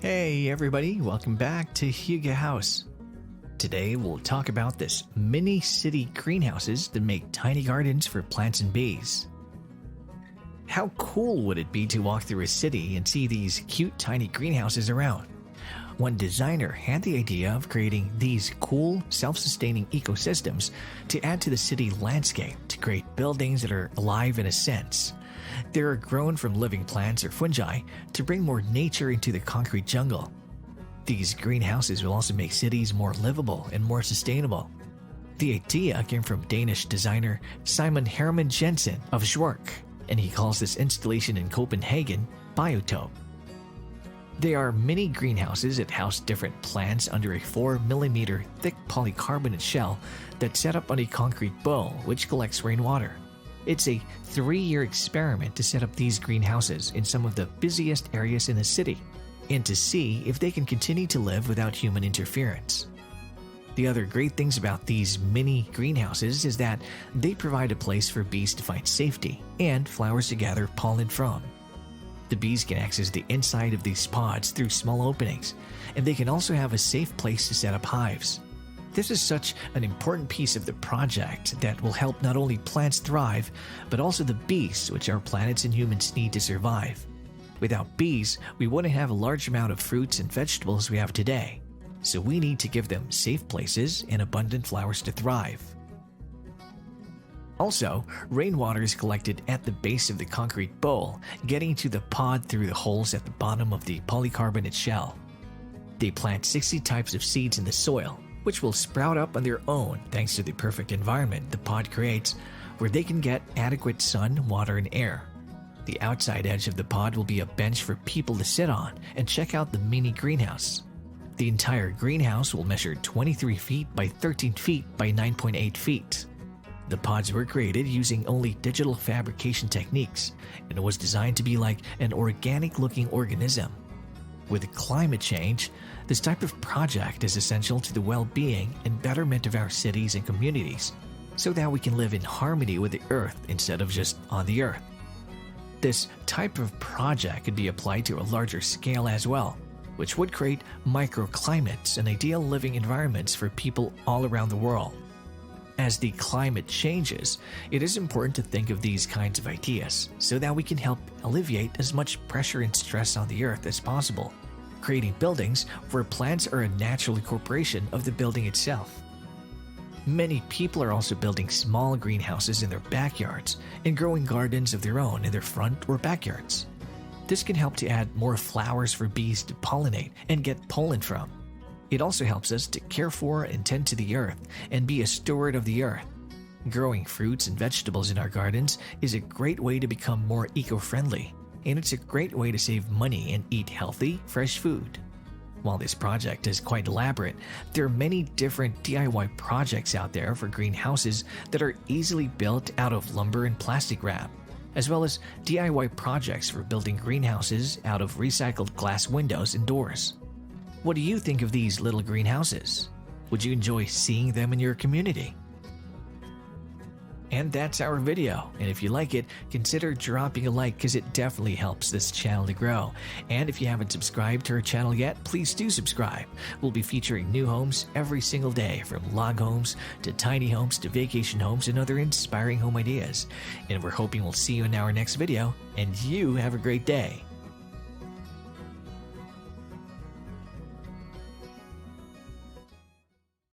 Hey everybody, welcome back to Hygge House. Today we'll talk about this mini city greenhouses that make tiny gardens for plants and bees. How cool would it be to walk through a city and see these cute tiny greenhouses around? One designer had the idea of creating these cool, self-sustaining ecosystems to add to the city landscape to create buildings that are alive in a sense. They are grown from living plants or fungi to bring more nature into the concrete jungle. These greenhouses will also make cities more livable and more sustainable. The idea came from Danish designer Hjermind Jensen of SHJWORK, and he calls this installation in Copenhagen Biotope. They are mini greenhouses that house different plants under a 4mm thick polycarbonate shell that's set up on a concrete bowl which collects rainwater. It's a 3-year experiment to set up these greenhouses in some of the busiest areas in the city and to see if they can continue to live without human interference. The other great things about these mini greenhouses is that they provide a place for bees to find safety and flowers to gather pollen from. The bees can access the inside of these pods through small openings, and they can also have a safe place to set up hives. This is such an important piece of the project that will help not only plants thrive, but also the bees, which our planets and humans need to survive. Without bees, we wouldn't have a large amount of fruits and vegetables we have today, so we need to give them safe places and abundant flowers to thrive. Also, rainwater is collected at the base of the concrete bowl, getting to the pod through the holes at the bottom of the polycarbonate shell. They plant 60 types of seeds in the soil, which will sprout up on their own thanks to the perfect environment the pod creates, where they can get adequate sun, water, and air. The outside edge of the pod will be a bench for people to sit on and check out the mini greenhouse. The entire greenhouse will measure 23 feet by 13 feet by 9.8 feet. The pods were created using only digital fabrication techniques, and it was designed to be like an organic-looking organism. With climate change, this type of project is essential to the well-being and betterment of our cities and communities, so that we can live in harmony with the Earth instead of just on the Earth. This type of project could be applied to a larger scale as well, which would create microclimates and ideal living environments for people all around the world. As the climate changes, it is important to think of these kinds of ideas so that we can help alleviate as much pressure and stress on the Earth as possible, creating buildings where plants are a natural incorporation of the building itself. Many people are also building small greenhouses in their backyards and growing gardens of their own in their front or backyards. This can help to add more flowers for bees to pollinate and get pollen from. It also helps us to care for and tend to the earth and be a steward of the earth. Growing fruits and vegetables in our gardens is a great way to become more eco-friendly, and it's a great way to save money and eat healthy, fresh food. While this project is quite elaborate, there are many different DIY projects out there for greenhouses that are easily built out of lumber and plastic wrap, as well as DIY projects for building greenhouses out of recycled glass windows and doors. What do you think of these little greenhouses? Would you enjoy seeing them in your community? And that's our video, and if you like it, consider dropping a like because it definitely helps this channel to grow. And if you haven't subscribed to our channel yet, please do subscribe. We'll be featuring new homes every single day, from log homes to tiny homes to vacation homes and other inspiring home ideas. And we're hoping we'll see you in our next video, and you have a great day.